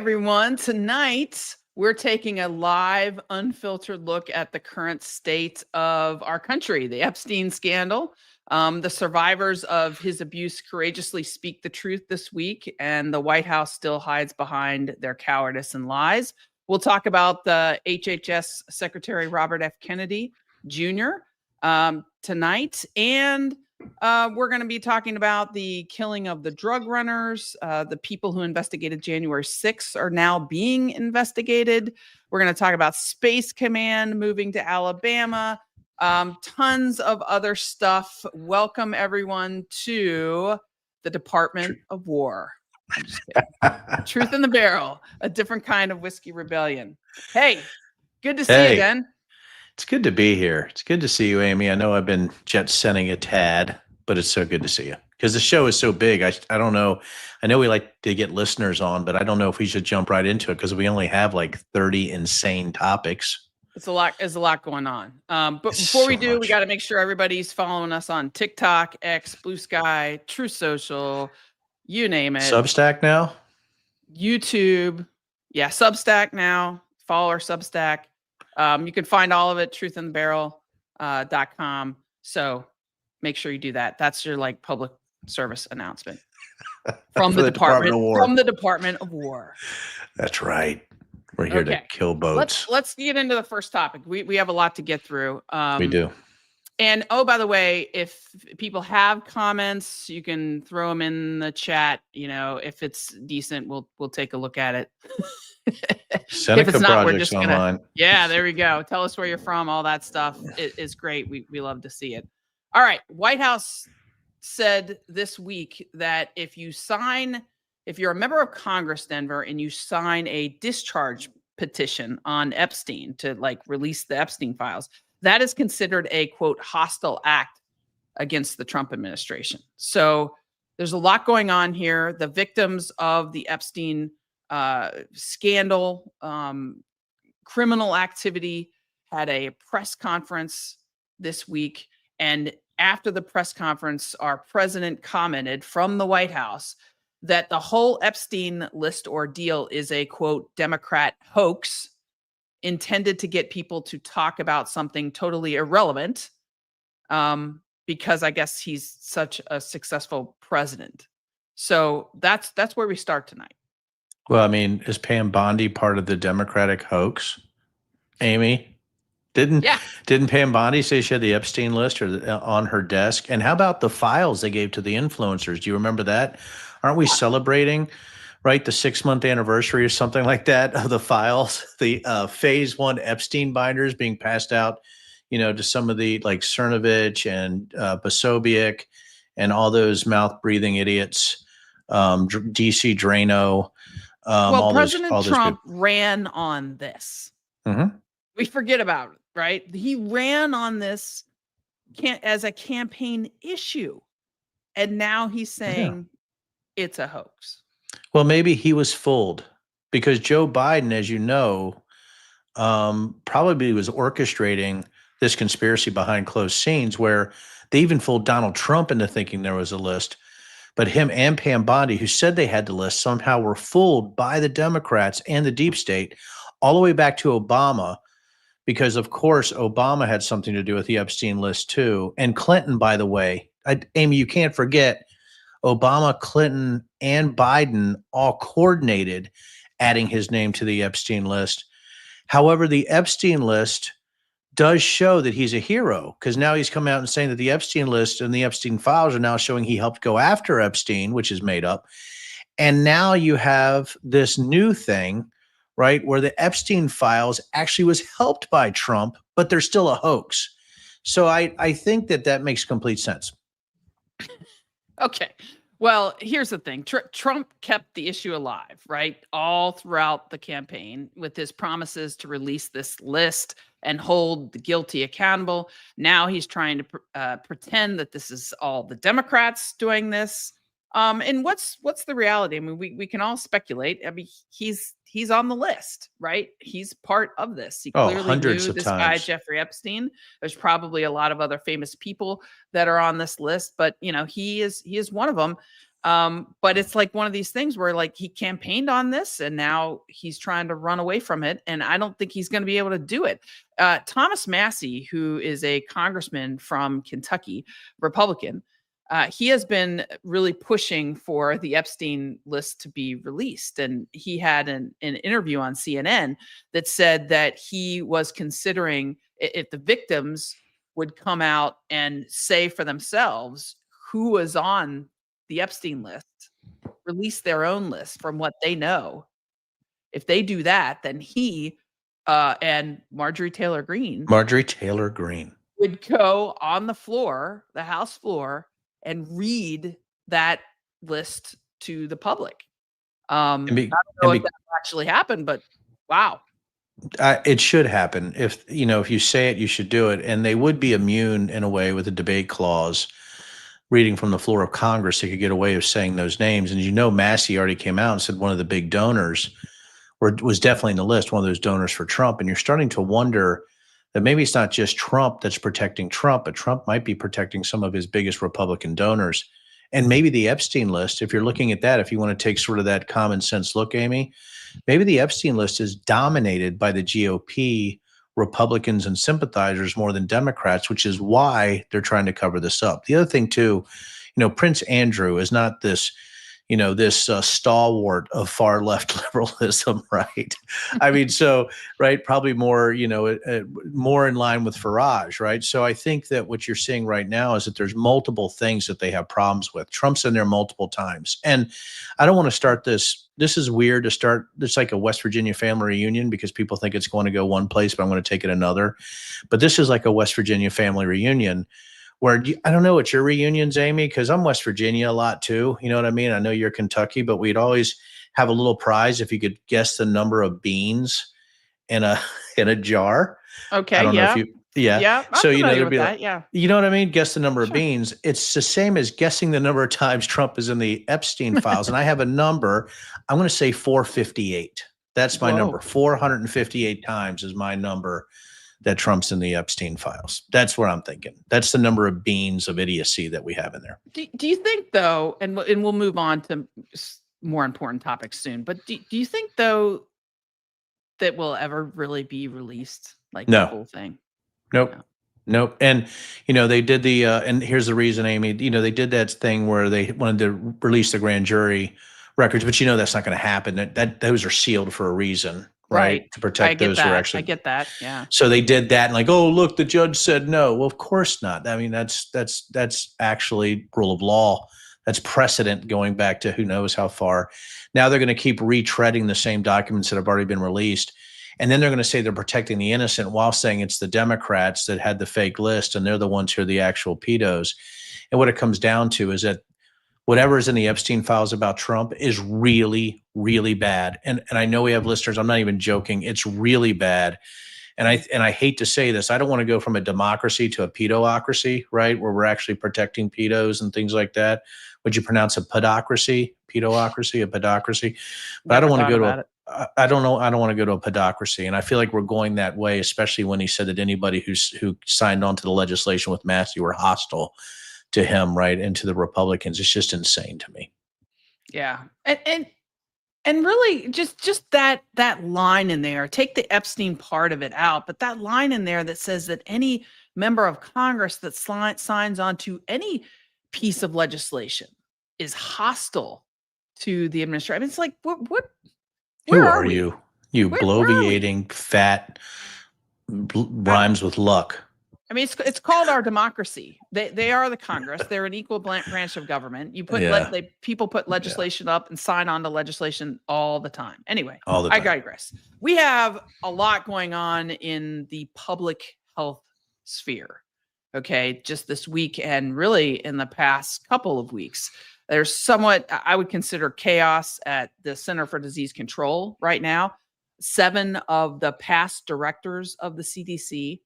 everyone. Tonight, we're taking a live, unfiltered look at the current state of our country, the Epstein scandal. The survivors of his abuse courageously speak the truth this week, and the White House still hides behind their cowardice and lies. We'll talk about the HHS Secretary Robert F. Kennedy Jr. Tonight, and we're going to be talking about the killing of the drug runners. The people who investigated January 6th are now being investigated. We're going to talk about Space Command moving to Alabama. Tons of other stuff. Welcome, everyone, to the Department of War. I'm just kidding. Truth in the Barrel, a different kind of whiskey rebellion. Hey, good to see you, Den. It's good to be here. It's good to see you, Amy. I know I've been jet setting a tad, but it's so good to see you because the show is so big. I don't know. I know we like to get listeners on, but I don't know if we should jump right into it because we only have like 30 insane topics. It's a lot. There's a lot going on. But before we do, we got to make sure everybody's following us on TikTok, X, Blue Sky, True Social, you name it. Substack now? YouTube. Yeah, Substack now. Follow our Substack. You can find all of it, truthinthebarrel.com. So make sure you do that. That's your like public service announcement from the Department of War. That's right. We're here to kill boats. Let's get into the first topic. We have a lot to get through. We do. And by the way, if people have comments, you can throw them in the chat. You know, if it's decent, we'll take a look at it. Seneca if it's not, we're Project's just gonna. online. Yeah, there we go. Tell us where you're from. All that stuff is great. We love to see it. All right. White House said this week that if you're a member of Congress, Denver, and you sign a discharge petition on Epstein to like release the Epstein files, that is considered a quote hostile act against the Trump administration. So there's a lot going on here. The victims of the Epstein scandal, criminal activity, had a press conference this week. And after the press conference, our president commented from the White House that the whole Epstein list ordeal is a, quote, Democrat hoax intended to get people to talk about something totally irrelevant because I guess he's such a successful president. So that's where we start tonight. Well, I mean, is Pam Bondi part of the Democratic hoax, Amy? Didn't Pam Bondi say she had the Epstein list on her desk? And how about the files they gave to the influencers? Do you remember that? Aren't we celebrating, right, the 6-month anniversary or something like that of the files, the phase 1 Epstein binders being passed out, you know, to some of the like Cernovich and Posobiec and all those mouth-breathing idiots, DC Drano. President Trump ran on this. Mm-hmm. We forget about it, right? He ran on this as a campaign issue. And now he's saying it's a hoax. Well, maybe he was fooled because Joe Biden, as you know, probably was orchestrating this conspiracy behind closed scenes where they even fooled Donald Trump into thinking there was a list. But him and Pam Bondi, who said they had the list, somehow were fooled by the Democrats and the deep state all the way back to Obama, because, of course, Obama had something to do with the Epstein list, too. And Clinton, by the way, Amy, you can't forget Obama, Clinton, and Biden all coordinated adding his name to the Epstein list. However, the Epstein list does show that he's a hero because now he's come out and saying that the Epstein list and the Epstein files are now showing he helped go after Epstein, which is made up. And now you have this new thing, right, where the Epstein files actually was helped by Trump, but they're still a hoax. So I think that makes complete sense. Okay. Well, here's the thing. Trump kept the issue alive, right? All throughout the campaign with his promises to release this list and hold the guilty accountable. Now he's trying to pretend that this is all the Democrats doing this. And what's the reality? I mean, we can all speculate. I mean, he's on the list, right? He's part of this. He clearly knew this guy, Jeffrey Epstein. There's probably a lot of other famous people that are on this list, but you know, he is one of them. But it's like one of these things where like he campaigned on this and now he's trying to run away from it. And I don't think he's going to be able to do it. Thomas Massey, who is a congressman from Kentucky, Republican, he has been really pushing for the Epstein list to be released. And he had an interview on CNN that said that he was considering if the victims would come out and say for themselves who was on the Epstein list, release their own list from what they know. If they do that, then he and Marjorie Taylor Greene would go on the floor, the House floor, and read that list to the public. I don't know if that actually happened, but wow. It should happen. If you say it, you should do it. And they would be immune in a way with a debate clause. Reading from the floor of Congress, they could get away with saying those names. And Massey already came out and said one of the big donors was definitely in the list, one of those donors for Trump. And you're starting to wonder that maybe it's not just Trump that's protecting Trump, but Trump might be protecting some of his biggest Republican donors. And maybe the Epstein list, if you're looking at that, if you want to take sort of that common sense look, Amy, maybe the Epstein list is dominated by the GOP Republicans and sympathizers more than Democrats, which is why they're trying to cover this up. The other thing too, Prince Andrew is not this, this stalwart of far left liberalism, right? I mean, right, probably more, more in line with Farage, right? So I think that what you're seeing right now is that there's multiple things that they have problems with. Trump's in there multiple times. And I don't want to start this. This is weird to start. It's like a West Virginia family reunion because people think it's going to go one place, but I'm going to take it another. But this is like a West Virginia family reunion where I don't know, it's your reunions, Amy, because I'm West Virginia a lot too. You know what I mean? I know you're Kentucky, but we'd always have a little prize if you could guess the number of beans in a jar. Okay. I don't know if you, yeah. So, there'd be that. Yeah. You know what I mean? Guess the number of beans. It's the same as guessing the number of times Trump is in the Epstein files. And I have a number. I'm going to say 458. That's my number. 458 times is my number that Trump's in the Epstein files. That's what I'm thinking. That's the number of beans of idiocy that we have in there. Do you think though, and we'll move on to more important topics soon, but do you think though that will ever really be released? Like the whole thing? Nope. Nope. And, they did and here's the reason, Amy, they did that thing where they wanted to release the grand jury records, but that's not going to happen. That those are sealed for a reason, right? To protect those who are actually. I get that. Yeah. So they did that and like, oh, look, the judge said no. Well, of course not. I mean, that's actually rule of law. That's precedent going back to who knows how far. Now they're going to keep retreading the same documents that have already been released. And then they're going to say they're protecting the innocent while saying it's the Democrats that had the fake list and they're the ones who are the actual pedos. And what it comes down to is that whatever is in the Epstein files about Trump is really, really bad. And I know we have listeners. I'm not even joking. It's really bad. And I hate to say this. I don't want to go from a democracy to a pedocracy, right? Where we're actually protecting pedos and things like that. Would you pronounce a pedocracy? Pedocracy, a pedocracy? But I don't want to go to I don't know. I don't want to go to a pedocracy. And I feel like we're going that way, especially when he said that anybody who signed on to the legislation with Massey were hostile to him, right? And to the Republicans. It's just insane to me. Yeah. And really just that line in there, take the Epstein part of it out, but that line in there that says that any member of Congress that signs on to any piece of legislation is hostile to the administration. I mean, it's like, what? Who are you? You bloviating fat rhymes with luck. I mean, it's called our democracy. They are the Congress. They're an equal branch of government. You put people put legislation up and sign on to legislation all the time. Anyway, I digress. We have a lot going on in the public health sphere. Okay, just this week and really in the past couple of weeks. There's somewhat, I would consider, chaos at the Center for Disease Control right now. 7 of the past directors of the CDC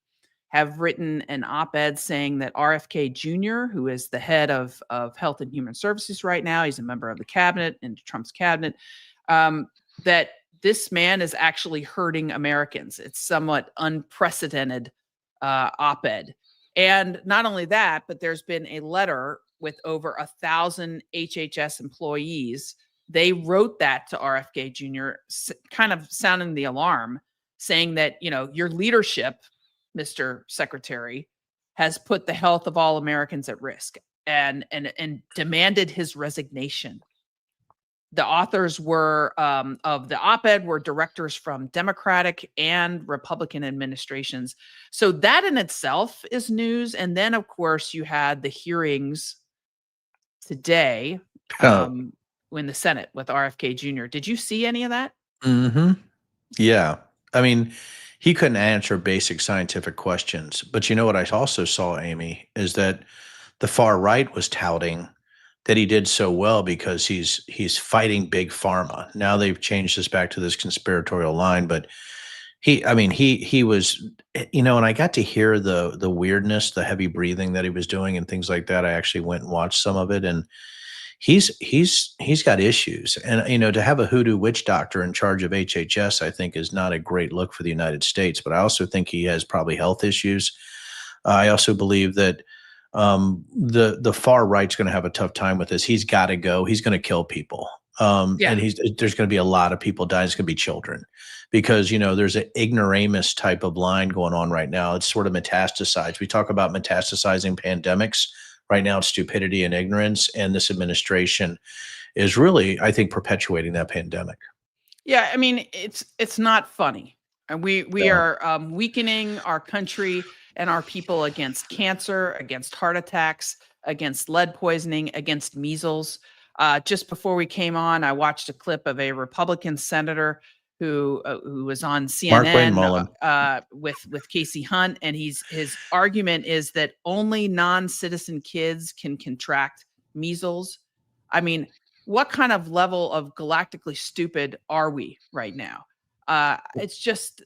have written an op-ed saying that RFK Jr., who is the head of Health and Human Services right now, he's a member of the cabinet, in Trump's cabinet, that this man is actually hurting Americans. It's somewhat unprecedented op-ed. And not only that, but there's been a letter with over 1,000 HHS employees. They wrote that to RFK Jr., kind of sounding the alarm, saying that, your leadership, Mr. Secretary, has put the health of all Americans at risk, and demanded his resignation. The authors of the op-ed were directors from Democratic and Republican administrations. So that in itself is news. And then, of course, you had the hearings today in the Senate with RFK Jr. Did you see any of that? Mm-hmm. Yeah. I mean, he couldn't answer basic scientific questions. But you know what I also saw, Amy, is that the far right was touting that he did so well because he's fighting big pharma. Now they've changed this back to this conspiratorial line, but he was, and I got to hear the weirdness, the heavy breathing that he was doing and things like that. I actually went and watched some of it, and he's got issues. And to have a hoodoo witch doctor in charge of HHS, I think is not a great look for the United States, but I also think he has probably health issues. I also believe that the far right's going to have a tough time with this. He's got to go. He's going to kill people. And there's going to be a lot of people dying. It's going to be children because, there's an ignoramus type of line going on right now. It's sort of metastasized. We talk about metastasizing pandemics. Right now it's stupidity and ignorance. And this administration is really, I think, perpetuating that pandemic. Yeah. I mean, it's not funny. And we are weakening our country and our people against cancer, against heart attacks, against lead poisoning, against measles. Just before we came on, I watched a clip of a Republican senator who was on CNN with Casey Hunt, and his argument is that only non-citizen kids can contract measles. I mean, what kind of level of galactically stupid are we right now? It's just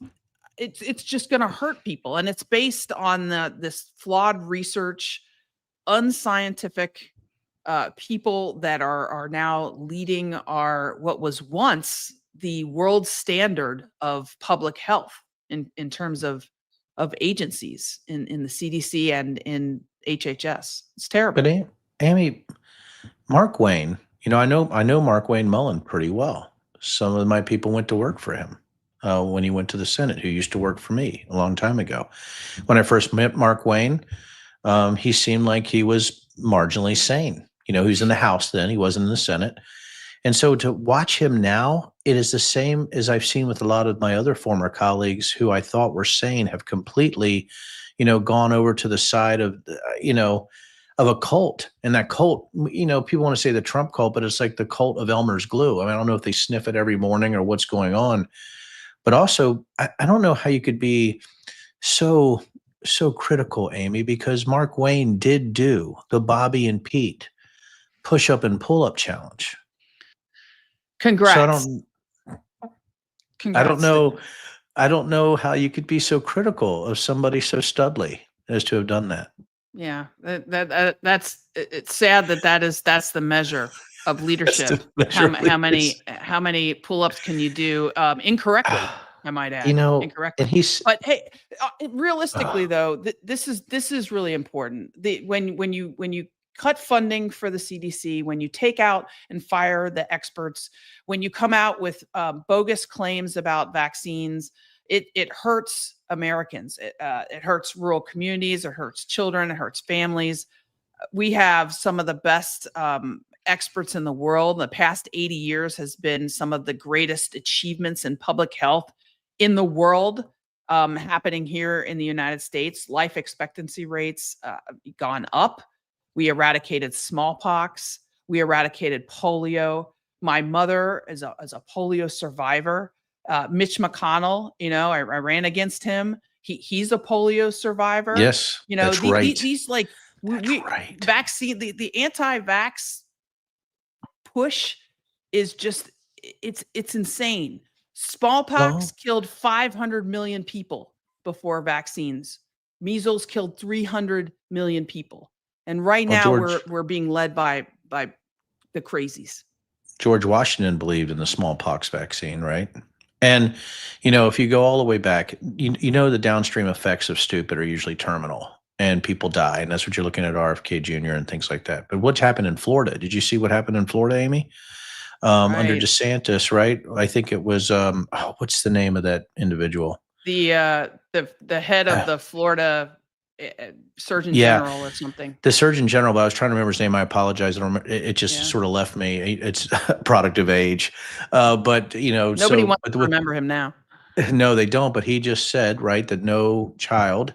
going to hurt people, and it's based on this flawed research, unscientific people that are now leading what was once the world standard of public health in terms of agencies in the CDC and in HHS. It's terrible. But Amy, Mark Wayne, I know Mark Wayne Mullen pretty well. Some of my people went to work for him when he went to the Senate, who used to work for me a long time ago. When I first met Mark Wayne, he seemed like he was marginally sane. He was in the House then. He wasn't in the Senate. And so to watch him now, it is the same as I've seen with a lot of my other former colleagues who I thought were sane have completely, gone over to the side of, of a cult. And that cult, people want to say the Trump cult, but it's like the cult of Elmer's glue. I mean, I don't know if they sniff it every morning or what's going on, but also I don't know how you could be so critical, Amy, because Mark Wayne did do the Bobby and Pete push-up and pull-up challenge. Congrats. So I don't know how you could be so critical of somebody so studly as to have done that. Yeah, it's sad that's the measure of leadership. How many pull-ups can you do incorrectly? I might add, incorrectly. But hey, realistically though, this is really important. When you cut funding for the CDC, when you take out and fire the experts, when you come out with bogus claims about vaccines, it hurts Americans. It hurts rural communities. It hurts children. It hurts families. We have some of the best experts in the world. The past 80 years has been some of the greatest achievements in public health in the world happening here in the United States. Life expectancy rates gone up. We eradicated smallpox. We eradicated polio. My mother is a polio survivor. Mitch McConnell, I ran against him. He's a polio survivor. Yes, that's right. These right. Vaccine, the anti-vax push is just it's insane. Smallpox killed 500 million people before vaccines. Measles killed 300 million people. And right now we're being led by the crazies. George Washington believed in the smallpox vaccine, right? And, if you go all the way back, the downstream effects of stupid are usually terminal. and people die. And that's what you're looking at RFK Jr. and things like that. But what's happened in Florida? Did you see what happened in Florida, Amy? Under Right. DeSantis, right? I think it was, what's the name of that individual? The head of the Florida Surgeon Yeah, General or something. the Surgeon General, but I was trying to remember his name. I apologize. I don't remember. It just Yeah. sort of left me. It's a product of age. But, Nobody so, wants to remember him now. no, they don't. But he just said, right, that no child,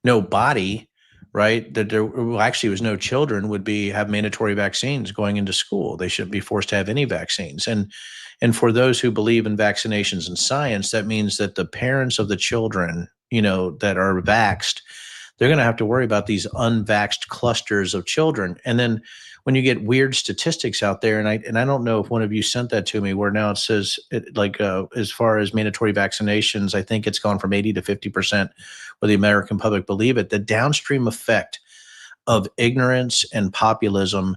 no body, right, that there well, actually was no children would have mandatory vaccines going into school. They shouldn't be forced to have any vaccines. And for those who believe in vaccinations and science, that means that the parents of the children, that are vaxxed, they're going to have to worry about these unvaxxed clusters of children. And then when you get weird statistics out there, and I don't know if one of you sent that to me, where now it says as far as mandatory vaccinations, I think it's gone from 80 to 50%, where the American public believe it. The downstream effect of ignorance and populism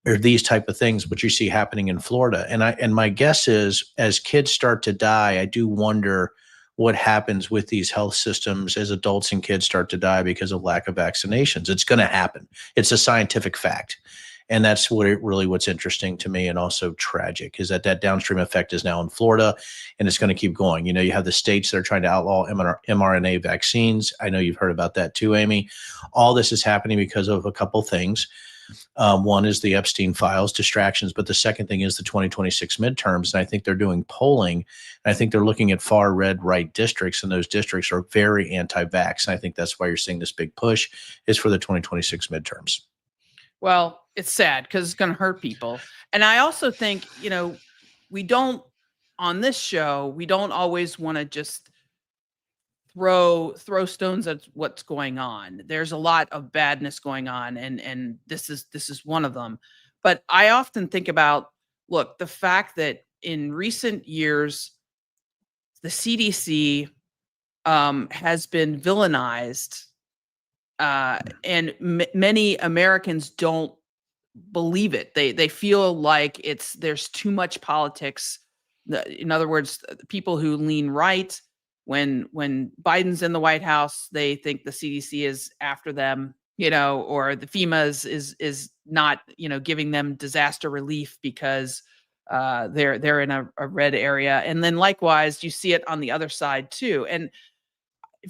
or these type of things, which you see happening in Florida. And my guess is, as kids start to die, I do wonder what happens with these health systems as adults and kids start to die because of lack of vaccinations. It's going to happen. It's a scientific fact. And that's what's interesting to me, and also tragic, is that downstream effect is now in Florida, and it's going to keep going. You have the states that are trying to outlaw mRNA vaccines. I know you've heard about that too, Amy. All this is happening because of a couple things. One is the Epstein files, distractions, but the second thing is the 2026 midterms. And I think they're doing polling, and I think they're looking at far red right districts, and those districts are very anti-vax. And I think that's why you're seeing this big push is for the 2026 midterms. Well, it's sad because it's going to hurt people. And I also think, we don't, on this show, we don't always want to just throw stones at what's going on. There's a lot of badness going on, and this is one of them. But I often think about, look, the fact that in recent years the CDC has been villainized, and many Americans don't believe it. They feel like there's too much politics. In other words, the people who lean right, when Biden's in the White House, they think the CDC is after them, or the FEMA is not, giving them disaster relief because they're in a red area. And then likewise, you see it on the other side too. And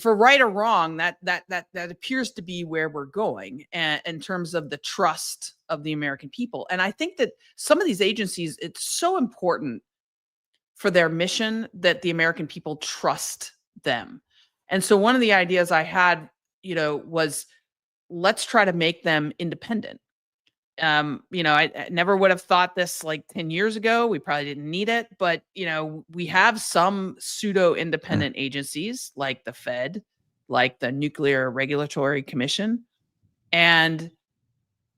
for right or wrong, that appears to be where we're going, in terms of the trust of the American people. And I think that some of these agencies, it's so important for their mission that the American people trust them. And so one of the ideas I had, was, let's try to make them independent. I never would have thought this like 10 years ago. We probably didn't need it, but we have some pseudo independent agencies like the Fed, like the Nuclear Regulatory Commission. And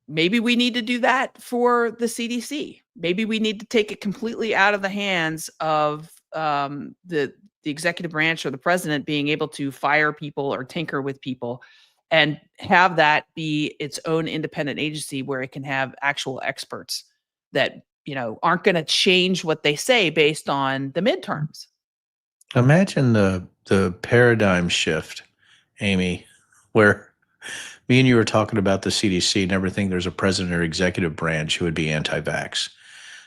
maybe we need to do that for the CDC. Maybe we need to take it completely out of the hands of the executive branch or the president being able to fire people or tinker with people, and have that be its own independent agency where it can have actual experts that, aren't going to change what they say based on the midterms. Imagine the paradigm shift, Amy, where me and you were talking about the CDC, and everything. There's a president or executive branch who would be anti-vax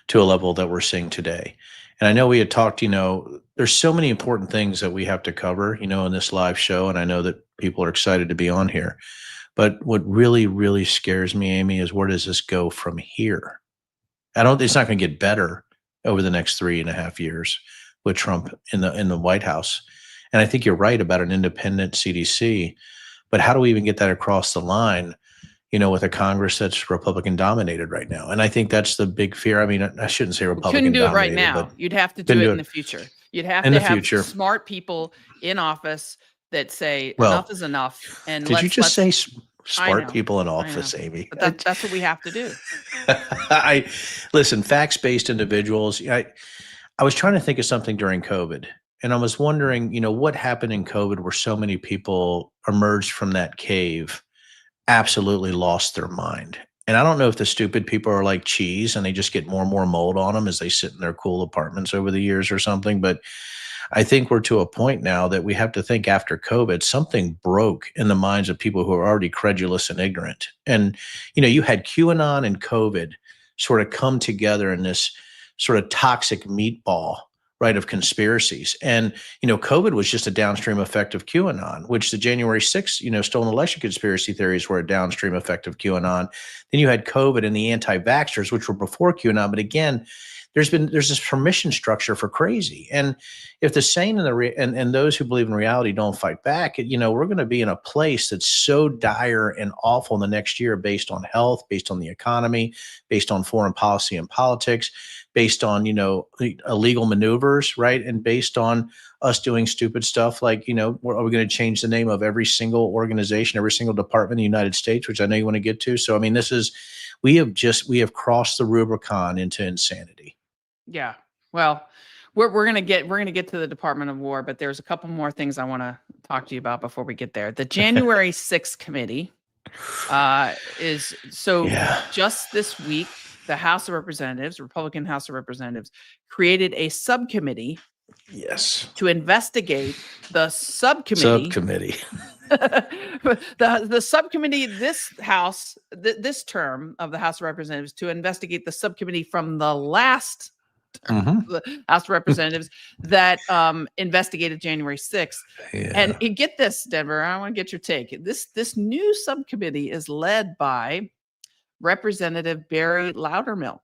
to a level that we're seeing today. And I know we had talked, there's so many important things that we have to cover, in this live show. And I know that people are excited to be on here. But what really, really scares me, Amy, is where does this go from here? It's not going to get better over the next 3.5 years with Trump in the White House. And I think you're right about an independent CDC. But how do we even get that across the line, with a Congress that's Republican dominated right now? And I think that's the big fear. I mean, I shouldn't say Republican dominated. Couldn't do it right dominated, now. but You'd have to do it in the future. You'd have in to the have future. smart people in office that say Well, enough is enough. And did you just say I smart know, people in I office, know. Amy? But that's what we have to do. Listen, facts-based individuals. I was trying to think of something during COVID, and I was wondering, what happened in COVID where so many people emerged from that cave, absolutely lost their mind. And I don't know if the stupid people are like cheese and they just get more and more mold on them as they sit in their cool apartments over the years or something. But I think we're to a point now that we have to think after COVID, something broke in the minds of people who are already credulous and ignorant. And, you had QAnon and COVID sort of come together in this sort of toxic meatball, right, of conspiracies. And, COVID was just a downstream effect of QAnon, which the January 6th, stolen election conspiracy theories were a downstream effect of QAnon. Then you had COVID and the anti-vaxxers, which were before QAnon. But again, there's this permission structure for crazy. And if the sane and those who believe in reality don't fight back, we're going to be in a place that's so dire and awful in the next year, based on health, based on the economy, based on foreign policy and politics, based on, illegal maneuvers, right? And based on us doing stupid stuff like, are we going to change the name of every single organization, every single department in the United States, which I know you want to get to. So, I mean, we have crossed the Rubicon into insanity. Yeah. Well, we're gonna get to the Department of War, but there's a couple more things I want to talk to you about before we get there. The January 6th committee is so Yeah. just this week, the House of Representatives, Republican House of Representatives, created a subcommittee Yes. to investigate the subcommittee. the subcommittee, this term of the House of Representatives, to investigate the subcommittee from the last the House of Representatives that investigated January 6th. Yeah. And get this, Denver, I want to get your take. This new subcommittee is led by Representative Barry Loudermilk.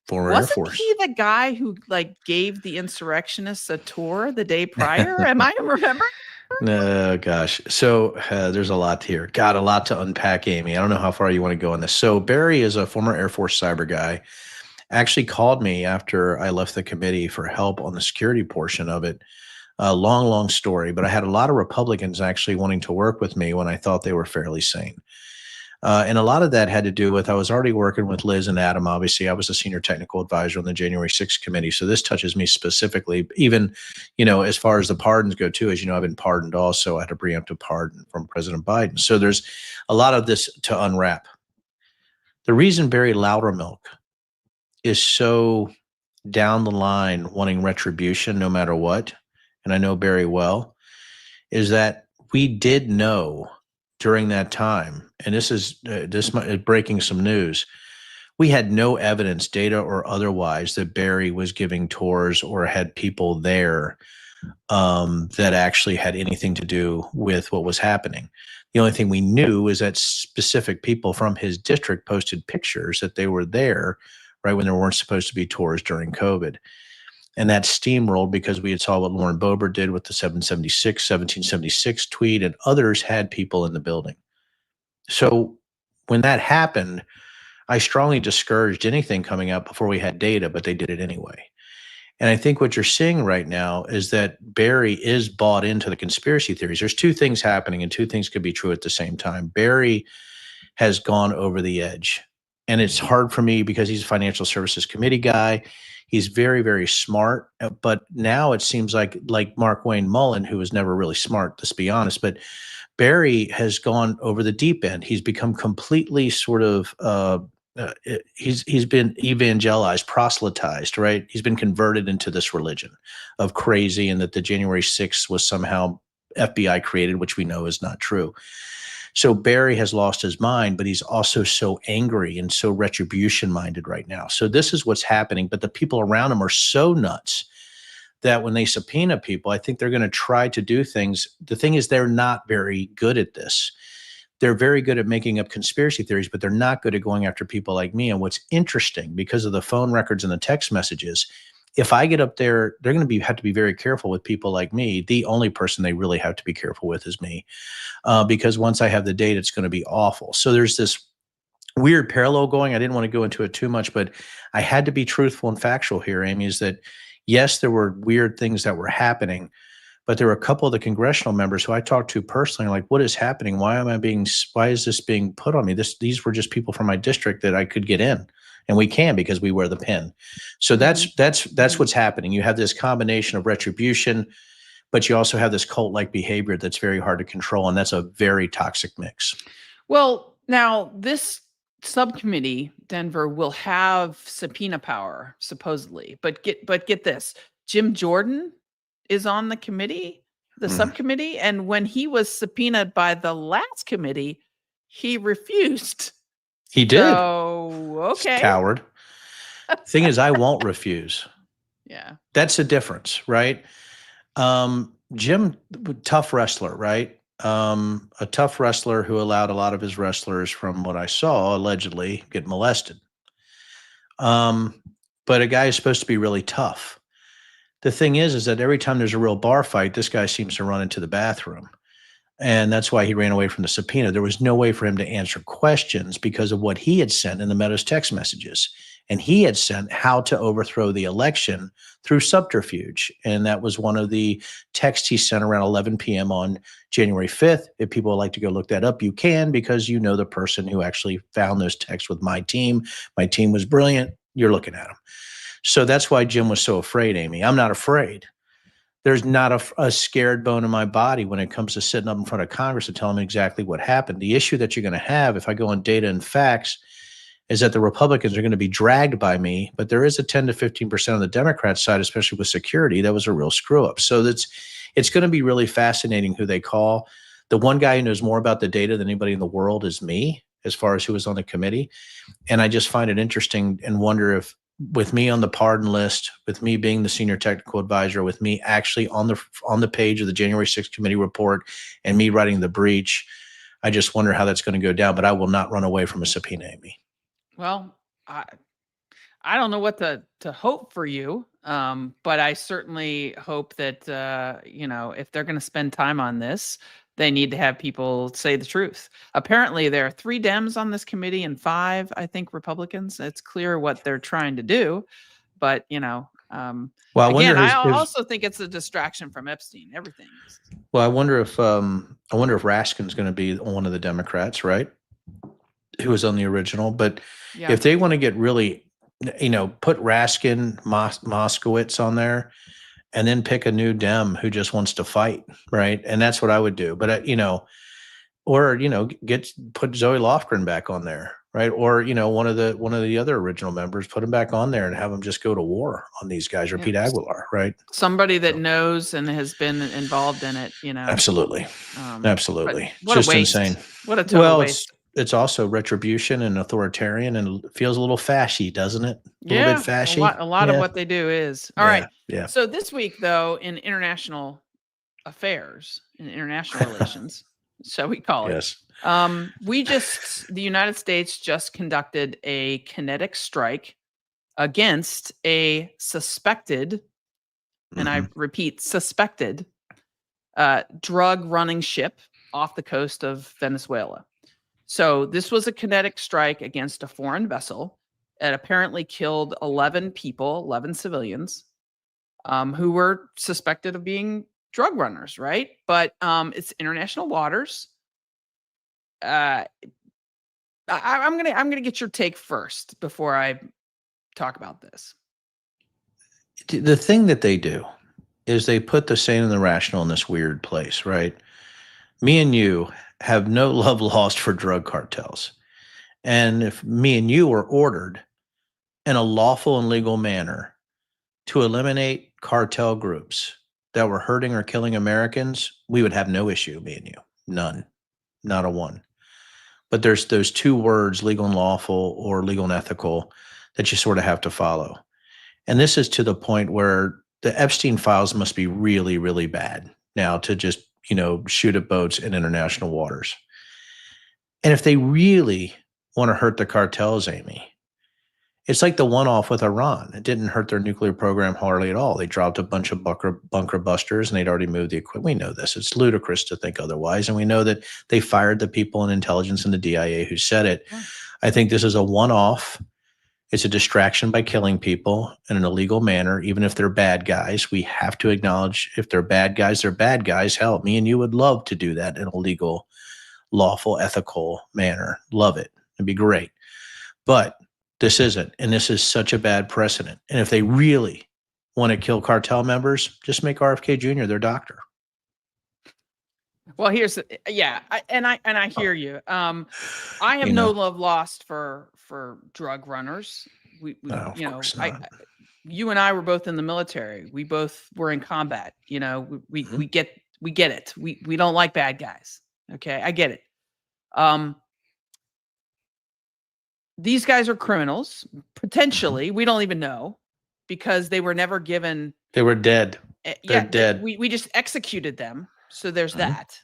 Former Air Wasn't Force. he the guy who gave the insurrectionists a tour the day prior? Am I remembering? No, gosh. So there's a lot here. Got a lot to unpack, Amy. I don't know how far you want to go on this. So Barry is a former Air Force cyber guy. Actually called me after I left the committee for help on the security portion of it. Long, long story, but I had a lot of Republicans actually wanting to work with me when I thought they were fairly sane. And a lot of that had to do with, I was already working with Liz and Adam. Obviously, I was a senior technical advisor on the January 6th committee. So this touches me specifically, even, as far as the pardons go too. As you know, I've been pardoned also. I had a preemptive pardon from President Biden. So there's a lot of this to unwrap. The reason Barry Loudermilk is so down the line wanting retribution no matter what, and I know Barry well, is that we did know during that time, and this is breaking some news, we had no evidence, data or otherwise, that Barry was giving tours or had people there that actually had anything to do with what was happening. The only thing we knew is that specific people from his district posted pictures that they were there, right, when there weren't supposed to be tours during COVID. And that steamrolled because we had saw what Lauren Boebert did with the 1776 tweet, and others had people in the building. So when that happened, I strongly discouraged anything coming out before we had data, but they did it anyway. And I think what you're seeing right now is that Barry is bought into the conspiracy theories. There's two things happening, and two things could be true at the same time. Barry has gone over the edge. And it's hard for me because he's a financial services committee guy. He's very, very smart. But now it seems like Mark Wayne Mullen, who was never really smart, let's be honest, but Barry has gone over the deep end. He's become completely sort of he's been evangelized, proselytized, right? He's been converted into this religion of crazy, and that the January 6th was somehow FBI created, which we know is not true. So Barry has lost his mind, but he's also so angry and so retribution minded right now. So this is what's happening. But the people around him are so nuts that when they subpoena people, I think they're going to try to do things. The thing is, they're not very good at this. They're very good at making up conspiracy theories, but they're not good at going after people like me. And what's interesting, because of the phone records and the text messages, if I get up there, they're going to have to be very careful with people like me. The only person they really have to be careful with is me, because once I have the data, it's going to be awful. So there's this weird parallel going. I didn't want to go into it too much, but I had to be truthful and factual here, Amy, is that yes, there were weird things that were happening, but there were a couple of the congressional members who I talked to personally, like, what is happening? Why is this being put on me? These were just people from my district that I could get in. And we can, because we wear the pin. So that's what's happening. You have this combination of retribution, but you also have this cult-like behavior that's very hard to control, and that's a very toxic mix. Well, now this subcommittee, Denver, will have subpoena power, supposedly. But get this. Jim Jordan is on the committee, the Mhm. subcommittee, and when he was subpoenaed by the last committee, he refused. He did. So, okay. Coward. Thing is, I won't refuse. Yeah. That's the difference, right? Jim, tough wrestler, right? A tough wrestler who allowed a lot of his wrestlers, from what I saw, allegedly get molested. But a guy is supposed to be really tough. The thing is that every time there's a real bar fight, this guy seems to run into the bathroom. And that's why he ran away from the subpoena. There was no way for him to answer questions because of what he had sent in the Meadows text messages. And he had sent how to overthrow the election through subterfuge. And that was one of the texts he sent around 11 p.m. on January 5th. If people would like to go look that up, you can, because you know the person who actually found those texts with my team. My team was brilliant. You're looking at them. So that's why Jim was so afraid, Amy. I'm not afraid. There's not a scared bone in my body when it comes to sitting up in front of Congress and telling them exactly what happened. The issue that you're going to have, if I go on data and facts, is that the Republicans are going to be dragged by me, but there is a 10 to 15% on the Democrat side, especially with security. That was a real screw up. So it's going to be really fascinating who they call. The one guy who knows more about the data than anybody in the world is me, as far as who was on the committee. And I just find it interesting and wonder if, with me on the pardon list, with me being the senior technical advisor, with me actually on the page of the January 6th committee report and me writing the breach, I just wonder how that's going to go down. But I will not run away from a subpoena, Amy. Well, I don't know what to hope for you, but I certainly hope that if they're going to spend time on this, they need to have people say the truth. Apparently, there are 3 Dems on this committee and 5, I think, Republicans. It's clear what they're trying to do, but Well, I again, wonder I also think it's a distraction from Epstein. Everything is. Well, I wonder if Raskin's going to be one of the Democrats, right? Who was on the original, but Yeah. if they want to get really, put Raskin, Moskowitz on there, and then pick a new Dem who just wants to fight, right? And that's what I would do. But or put Zoe Lofgren back on there, right? Or one of the other original members, put him back on there and have them just go to war on these guys, or Yeah. Pete Aguilar, right? Somebody that knows and has been involved in it, Absolutely, absolutely. What Just a waste! insane. What a total waste! It's also retribution and authoritarian, and it feels a little fashy, doesn't it? A little bit fashy. A lot of what they do is. All right. Yeah. So this week, though, in international affairs, in international relations, shall we call it? Yes. The United States just conducted a kinetic strike against a suspected, and I repeat, suspected drug running ship off the coast of Venezuela. So this was a kinetic strike against a foreign vessel. It apparently killed 11 people, 11 civilians, who were suspected of being drug runners, right? But it's international waters. I'm gonna get your take first before I talk about this. The thing that they do is they put the sane and the rational in this weird place, right? Me and you have no love lost for drug cartels. And if me and you were ordered in a lawful and legal manner to eliminate cartel groups that were hurting or killing Americans, we would have no issue, me and you. None. Not a one. But there's those 2 words, legal and lawful or legal and ethical, that you sort of have to follow. And this is to the point where the Epstein files must be really, really bad now to just, shoot at boats in international waters. And if they really want to hurt the cartels, Amy, it's like the one-off with Iran. It didn't hurt their nuclear program hardly at all. They dropped a bunch of bunker busters, and they'd already moved the equipment. We know this. It's ludicrous to think otherwise. And we know that they fired the people in intelligence and the DIA who said it. Yeah. I think this is a one-off. It's a distraction by killing people in an illegal manner, even if they're bad guys. We have to acknowledge if they're bad guys, they're bad guys. Hell, me and you would love to do that in a legal, lawful, ethical manner. Love it. It'd be great. But this isn't, and this is such a bad precedent. And if they really want to kill cartel members, just make RFK Jr. their doctor. Well, here's I hear you. I have no love lost for drug runners. you and I were both in the military. We both were in combat. You know, we get it. We don't like bad guys. Okay, I get it. These guys are criminals, potentially. We don't even know because they were never given. They were dead. Yeah, They're dead. we just executed them. So there's Mhm. that.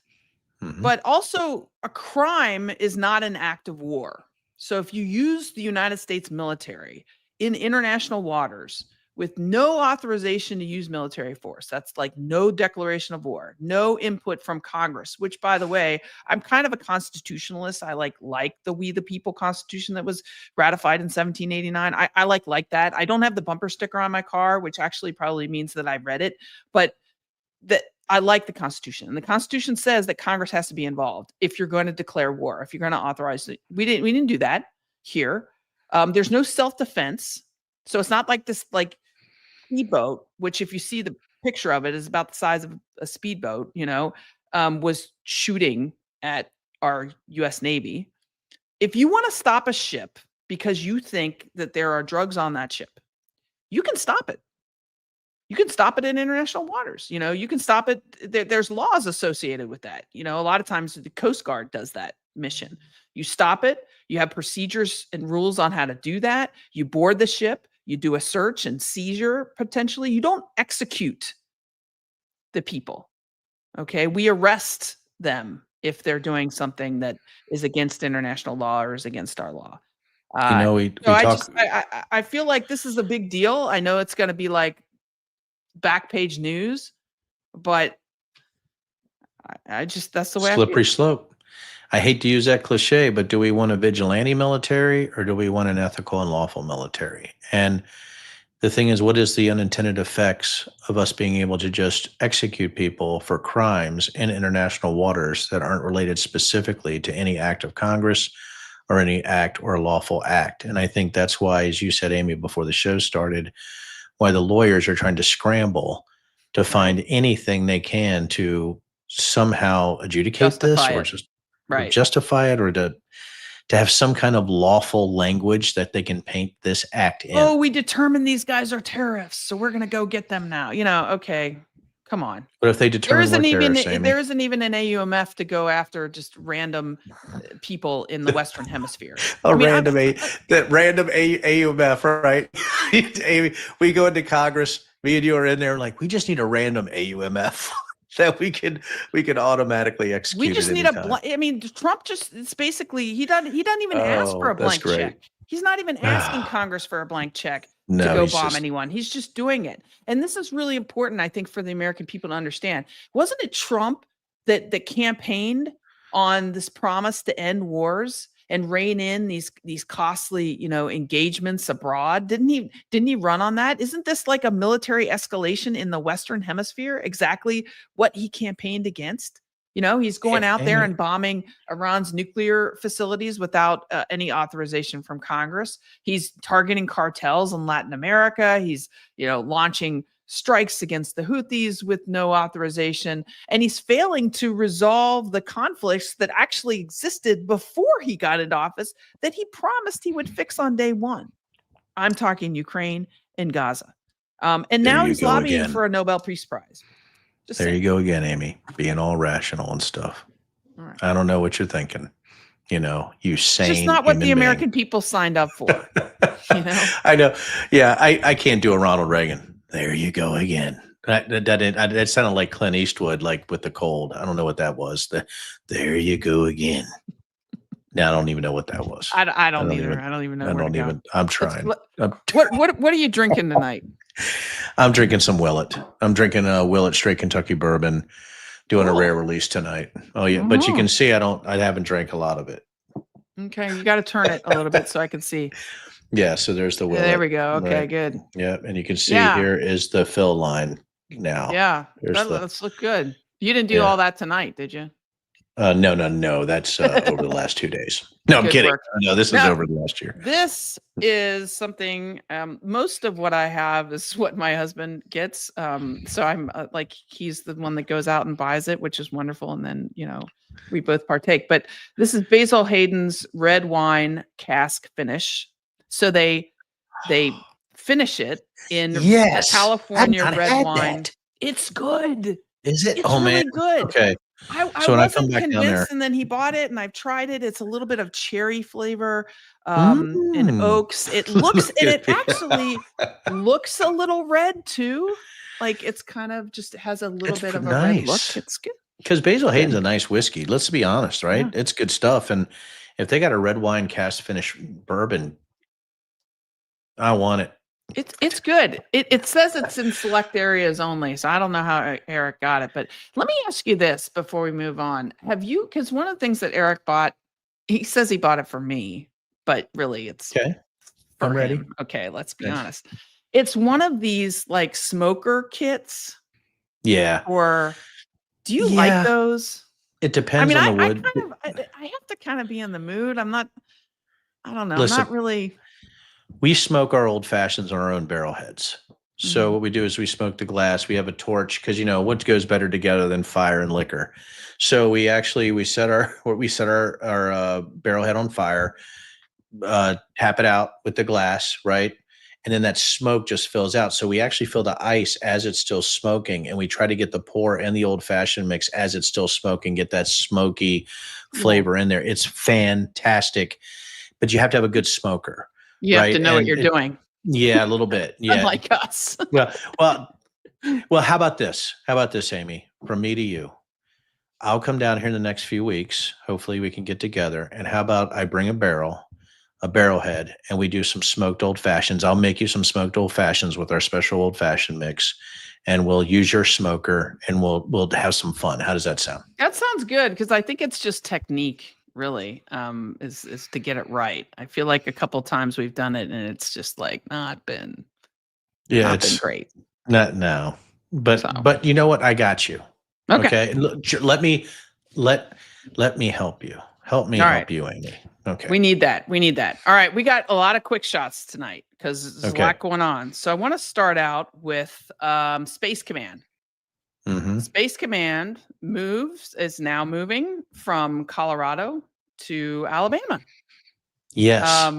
Mhm. But also, a crime is not an act of war. So if you use the United States military in international waters with no authorization to use military force, that's like no declaration of war, no input from Congress, which, by the way, I'm kind of a constitutionalist. I like the We the People Constitution that was ratified in 1789. I like that. I don't have the bumper sticker on my car, which actually probably means that I read it, but that I like the Constitution. And the Constitution says that Congress has to be involved if you're going to declare war, if you're going to authorize it. We didn't do that here. There's no self-defense. So it's not like this like speedboat, which if you see the picture of it is about the size of a speedboat, was shooting at our US Navy. If you want to stop a ship because you think that there are drugs on that ship, you can stop it. You can stop it in international waters. You can stop it. There's laws associated with that. A lot of times the Coast Guard does that mission. You stop it. You have procedures and rules on how to do that. You board the ship. You do a search and seizure potentially. You don't execute the people. Okay. We arrest them if they're doing something that is against international law or is against our law. We talk. I feel like this is a big deal. I know it's going to be like back page news, but I just, that's the way Slippery I feel. slope. I hate to use that cliche, but do we want a vigilante military or do we want an ethical and lawful military? And the thing is, what is the unintended effects of us being able to just execute people for crimes in international waters that aren't related specifically to any act of Congress or any act or lawful act? And I think that's why, as you said, Amy, before the show started, why the lawyers are trying to scramble to find anything they can to somehow adjudicate Justify this or it. just Right. justify it or to have some kind of lawful language that they can paint this act in. Oh, we determined these guys are terrorists, so we're going to go get them now. Okay, come on. But if they determine we're terrorists, Amy, there isn't even an AUMF to go after just random people in the Western Hemisphere. random AUMF, right? Amy, we go into Congress, me and you are in there like, we just need a random AUMF that we could automatically execute. We just need Trump it's basically, he doesn't even ask for a blank check. He's not even asking Congress for a blank check to go bomb anyone. He's just doing it. And this is really important, I think, for the American people to understand. Wasn't it Trump that campaigned on this promise to end wars and rein in these costly, engagements abroad? Didn't he run on that? Isn't this like a military escalation in the Western Hemisphere? Exactly what he campaigned against. He's going out there and bombing Iran's nuclear facilities without any authorization from Congress. He's targeting cartels in Latin America. He's, launching strikes against the Houthis with no authorization. And he's failing to resolve the conflicts that actually existed before he got into office that he promised he would fix on day one. I'm talking Ukraine and Gaza. And now he's lobbying for a Nobel Peace Prize. There you go again, Amy, being all rational and stuff. Right. I don't know what you're thinking. You sane. It's just not what the American people signed up for. I know. Yeah, I can't do a Ronald Reagan. There you go again. That sounded like Clint Eastwood, like with the cold. I don't know what that was. There you go again. Now I don't even know what that was. I don't either. I don't even know. I'm trying. What are you drinking tonight? I'm drinking some Willet. I'm drinking a Willet Straight Kentucky Bourbon, doing a rare release tonight. Oh yeah, but you can see I haven't drank a lot of it. Okay, you got to turn it a little bit so I can see. Yeah, so there's the Willet. There we go. Okay, right. Good. Yeah, and you can see here is the fill line now. Yeah, let's look good. You didn't do all that tonight, did you? No. That's over the last 2 days. No, I'm kidding. No, this is over the last year. This is something, most of what I have is what my husband gets. So I'm he's the one that goes out and buys it, which is wonderful. And then, we both partake. But this is Basil Hayden's red wine cask finish. So they finish it in the Yes. I've California not red had wine. that. It's good. Is it? It's Oh, man. really good. Okay. I So when I come wasn't back down there. convinced, and then he bought it, and I've tried it. It's a little bit of cherry flavor, and Mm. oaks. It looks, Look and at it me. actually looks a little red too. Like it's kind of just has a little It's bit of a red look. nice. It's good. Because Basil Hayden's Good. a nice whiskey. Let's be honest, right? Yeah. It's good stuff. And if they got a red wine cast finish bourbon, I want it. It's good. It says it's in select areas only, so I don't know how Eric got it. But let me ask you this before we move on. Have you? Because one of the things that Eric bought, he says he bought it for me, but really it's Okay. for I'm ready. him. Okay, let's be Okay. honest. It's one of these like smoker kits, Yeah. or do you like Yeah. those? It I depends mean, on I the wood. kind of I have to kind of be in the mood. I'm not. I don't know. I'm Listen, not really. we smoke our old fashions on our own barrel heads. So Mhm. what we do is we smoke the glass. We have a torch because what goes better together than fire and liquor. So we set our barrel head on fire, tap it out with the glass, right? And then that smoke just fills out. So we actually fill the ice as it's still smoking, and we try to get the pour and the old fashioned mix as it's still smoking, get that smoky Yeah. flavor in there. It's fantastic, but you have to have a good smoker, You have to right? know what And you're doing, yeah, a little bit. Yeah. unlike us. Well, well, how about this? How about this, Amy? From me to you. I'll come down here in the next few weeks. Hopefully we can get together. And how about I bring a barrel head, and we do some smoked old fashions. I'll make you some smoked old fashions with our special old fashioned mix, and we'll use your smoker, and we'll have some fun. How does that sound? That sounds good, because I think it's just technique, really, is to get it right. I feel like a couple times we've done it, and it's just like not been Yeah, not been it's great. not now. So But you know what? I got you. okay, Okay. Let me help you. Help me all right. help you, Amy. Okay. We need that. We need that. All right, we got a lot of quick shots tonight because there's a Okay. lot going on. So I want to start out with Space Command. Mm-hmm. Space Command is now moving from Colorado to Alabama. Yes.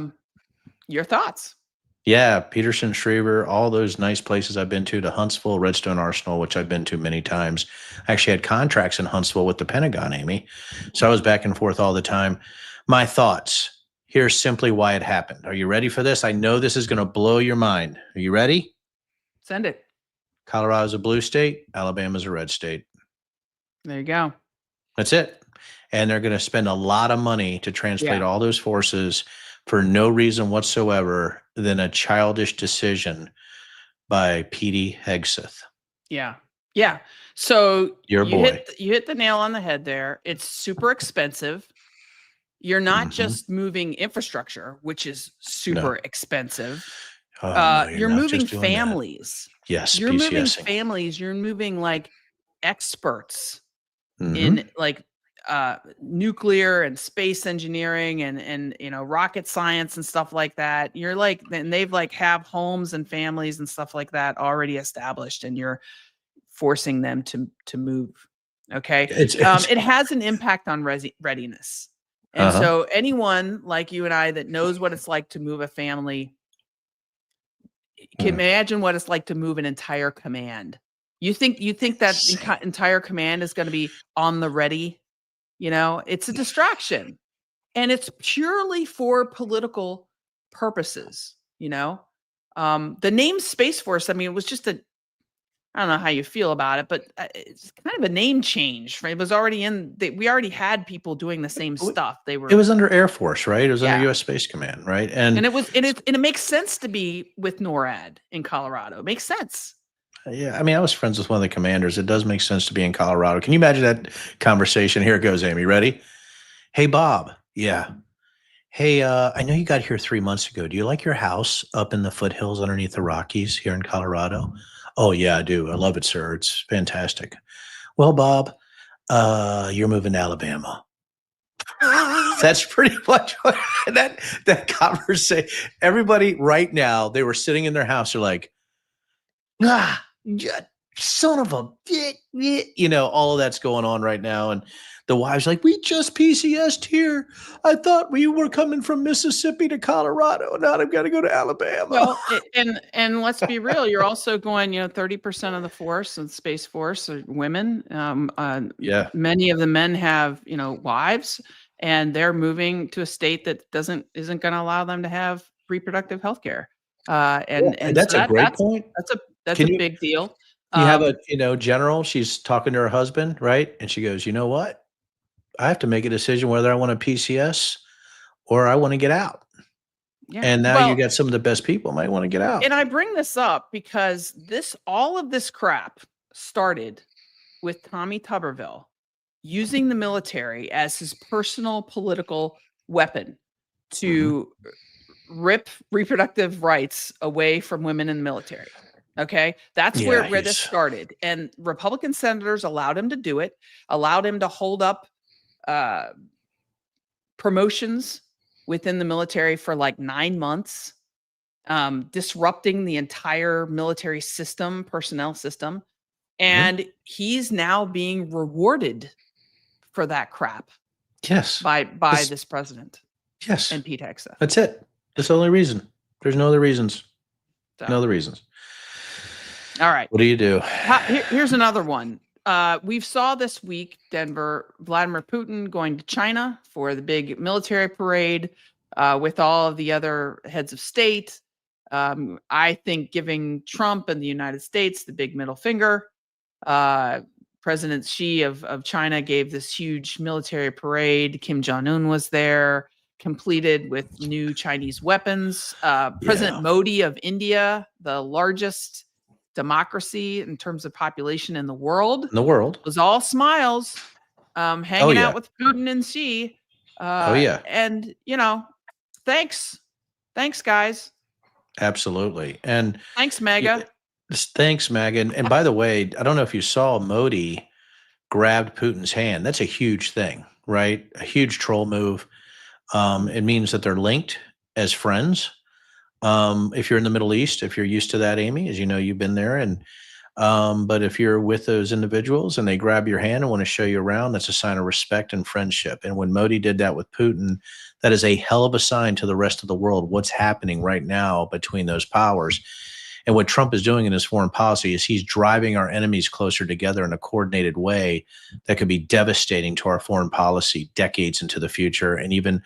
Your thoughts? Yeah. Peterson, Schriever, all those nice places I've been to Huntsville, Redstone Arsenal, which I've been to many times. I actually had contracts in Huntsville with the Pentagon, Amy. So I was back and forth all the time. My thoughts. Here's simply why it happened. Are you ready for this? I know this is going to blow your mind. Are you ready? Send it. Colorado's a blue state. Alabama's a red state. There you go. That's it. And they're going to spend a lot of money to translate Yeah. all those forces for no reason whatsoever than a childish decision by Petey Hegseth. Yeah. Yeah. So Your you boy. you hit the nail on the head there. It's super expensive. You're not Mhm. just moving infrastructure, which is super expensive. Oh, no, You're not moving just doing that. families. Yes, You're moving PCSing. families. You're moving like experts Mhm. in like nuclear and space engineering and rocket science and stuff like that. You're like, and they've like have homes and families and stuff like that already established, and you're forcing them to move. Okay. It's It has an impact on readiness. And uh-huh. so anyone like you and I that knows what it's like to move a family can imagine what it's like to move an entire command. You think that entire command is going to be on the ready? It's a distraction, and it's purely for political purposes. The name Space Force, I mean, it was just I don't know how you feel about it, but it's kind of a name change. Right? It was already we already had people doing the same stuff. It was under Air Force, right? It was under U.S. Space Command, right? And it makes sense to be with NORAD in Colorado. It makes sense. Yeah, I mean, I was friends with one of the commanders. It does make sense to be in Colorado. Can you imagine that conversation? Here it goes, Amy. Ready? Hey, Bob. Yeah. Hey, I know you got here 3 months ago. Do you like your house up in the foothills underneath the Rockies here in Colorado? Oh, yeah, I do. I love it, sir. It's fantastic. Well, Bob, you're moving to Alabama. That's pretty much what that conversation. Everybody right now, they were sitting in their house. They're like, son of a all of that's going on right now. And the wives like, we just PCS'd here. I thought we were coming from Mississippi to Colorado. Now I've got to go to Alabama. Well, and let's be real, you're also going, 30% of the force and Space Force are women. Yeah. Many of the men have, wives, and they're moving to a state that isn't going to allow them to have reproductive health care. And that's so a great point. that's a big deal. You have a, general, she's talking to her husband, right? And she goes, you know what? I have to make a decision whether I want to PCS or I want to get out. Yeah. And now you got some of the best people might want to get out. And I bring this up because all of this crap started with Tommy Tuberville using the military as his personal political weapon to rip reproductive rights away from women in the military. Okay. That's where this started. And Republican senators allowed him to do it, allowed him to hold up promotions within the military for like 9 months, disrupting the entire military system, personnel system. And he's now being rewarded for that crap. Yes. By this president. Yes. And Pete Hegseth. That's it. That's the only reason. There's no other reasons. No other reasons. All right. What do you do? Here's another one. We've saw this week, Denver, Vladimir Putin going to China for the big military parade with all of the other heads of state. I think giving Trump and the United States the big middle finger. President Xi of China gave this huge military parade. Kim Jong-un was there, completed with new Chinese weapons. President Modi of India, the largest democracy in terms of population in the world. Was all smiles, hanging out with Putin and Xi. And thanks, guys. Absolutely, and thanks, MAGA. Thanks, MAGA. And by the way, I don't know if you saw Modi grabbed Putin's hand. That's a huge thing, right? A huge troll move. It means that they're linked as friends. If you're in the Middle East, if you're used to that, Amy, as you know, you've been there. And but if you're with those individuals and they grab your hand and want to show you around, that's a sign of respect and friendship. And when Modi did that with Putin, that is a hell of a sign to the rest of the world. What's happening right now between those powers. And what Trump is doing in his foreign policy is he's driving our enemies closer together in a coordinated way that could be devastating to our foreign policy decades into the future. And even,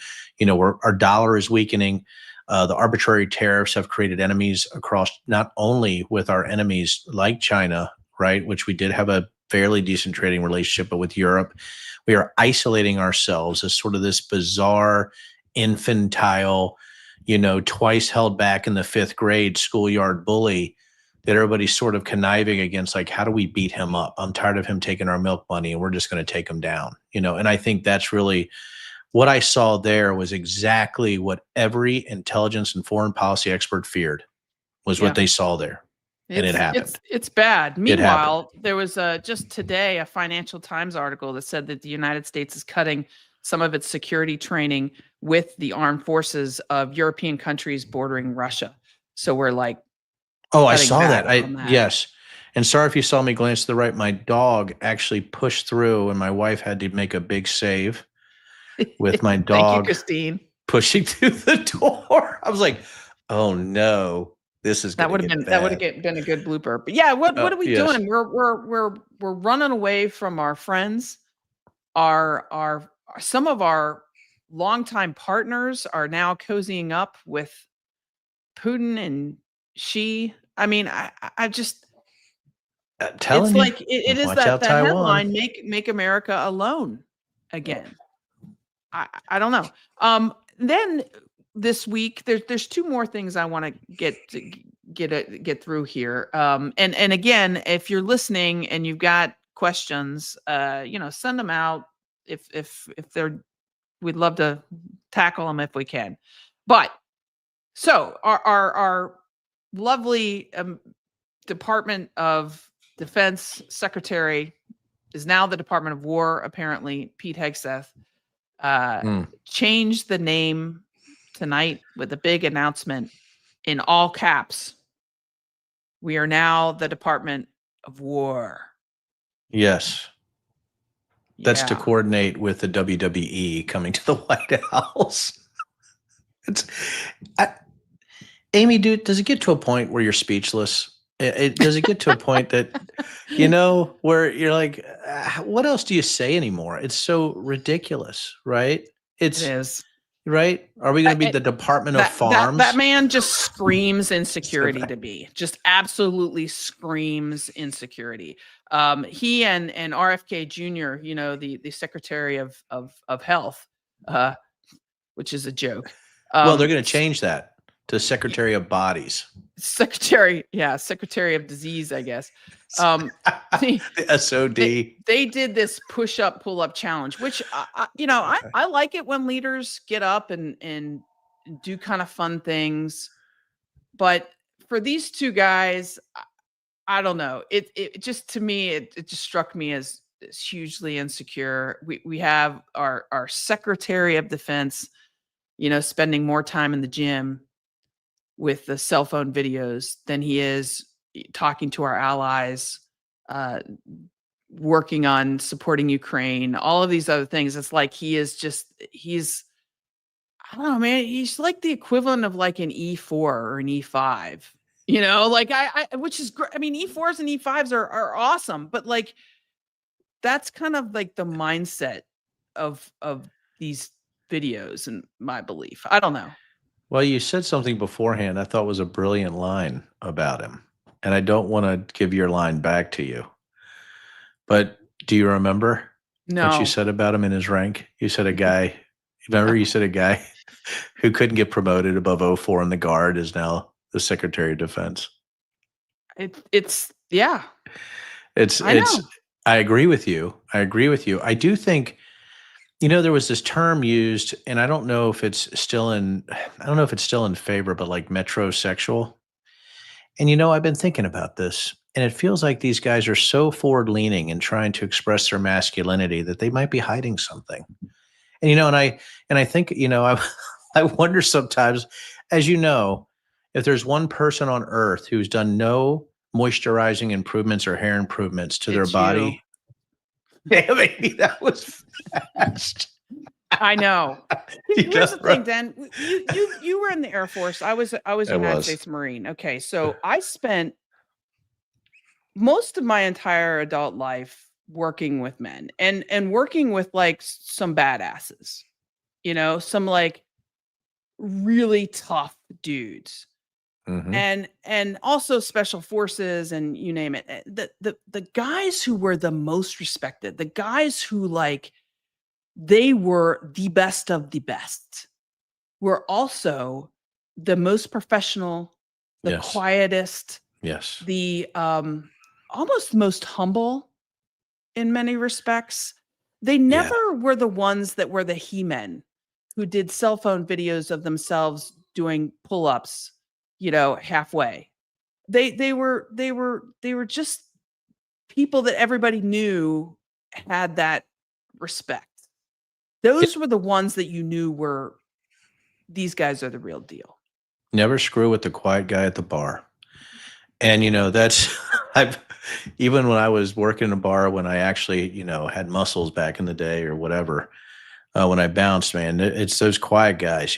our dollar is weakening. The arbitrary tariffs have created enemies across, not only with our enemies like China, right, which we did have a fairly decent trading relationship, but with Europe, we are isolating ourselves as sort of this bizarre, infantile, twice held back in the 5th grade schoolyard bully that everybody's sort of conniving against, like, how do we beat him up? I'm tired of him taking our milk money and we're just going to take him down, and I think that's really what I saw there was exactly what every intelligence and foreign policy expert feared was what they saw there. And it happened. It's bad. Meanwhile, there was just today a Financial Times article that said that the United States is cutting some of its security training with the armed forces of European countries bordering Russia. So we're like, I saw that. Yes. And sorry if you saw me glance to the right, my dog actually pushed through and my wife had to make a big save with my dog. Thank you, Christine. Pushing through the door. I was like, oh no, this is that would have been a good blooper. But yeah, what are we doing? We're running away from our friends. Some of our longtime partners are now cozying up with Putin and Xi. I mean, I just telling it's you, like it is that headline, make America alone again. I don't know. Then this week, there's 2 more things I want to get through here. And again, if you're listening and you've got questions, send them out. If we'd love to tackle them if we can. But so our lovely Department of Defense Secretary is now the Department of War. Apparently, Pete Hegseth changed the name tonight with a big announcement in all caps. We are now the Department of war. Yes. That's to Yeah, coordinate with the WWE coming to the White House. It's, I, Amy, dude, does it get to a point where you're speechless? Does it get to a point that, where you're like, what else do you say anymore? It's so ridiculous, right? it It's is. right. Are we going to be I, the Department of that Farms? man just screams insecurity So to me. Just absolutely screams insecurity. He and RFK Jr., the Secretary of Health, uh, which is a joke. well, they're Um, going to change that to Secretary of Bodies. Secretary of Disease, I guess. They, The SOD. they did this push-up, pull-up challenge, which I like it when leaders get up and do kind of fun things. But for these two guys, I don't know. It just, to me, it just struck me as hugely insecure. We have our Secretary of Defense, spending more time in the gym with the cell phone videos than he is talking to our allies, uh, working on supporting Ukraine, all of these other things. It's like he's I don't know, man. He's like the equivalent of like an E4 or an E5. Like which is great. I mean, E4s and E5s are awesome, but like that's kind of like the mindset of these videos, in my belief. I don't know. Well, you said something beforehand I thought was a brilliant line about him. And I don't want to give your line back to you. But do you remember what you No. said about him in his rank? You said you said a guy who couldn't get promoted above '04 in the Guard is now the Secretary of Defense. It's yeah, I It's know. I agree with you. I do think, there was this term used, and I don't know if it's still in favor, but like metrosexual. And I've been thinking about this, and it feels like these guys are so forward leaning and trying to express their masculinity that they might be hiding something. And and I think, I wonder sometimes, as if there's one person on earth who's done no moisturizing improvements or hair improvements to their It's you. body. Yeah, maybe that was fast. I know. You Here's know, the thing, right? Dan. You were in the Air Force. I was a It United was. States Marine. Okay, so I spent most of my entire adult life working with men and working with like some badasses. Some like really tough dudes. Hmm. And also special forces and you name it. The guys who were the most respected, the guys who like they were the best of the best, were also the most professional, the Yes. quietest, Yes. the almost most humble in many respects. They Yeah. never were the ones that were the he-men who did cell phone videos of themselves doing pull-ups, halfway. They were just people that everybody knew had that respect. Those were the ones that you knew were these guys are the real deal. Never screw with the quiet guy at the bar. And that's I've even when I was working in a bar when I actually, had muscles back in the day or whatever, when I bounced, man, it's those quiet guys,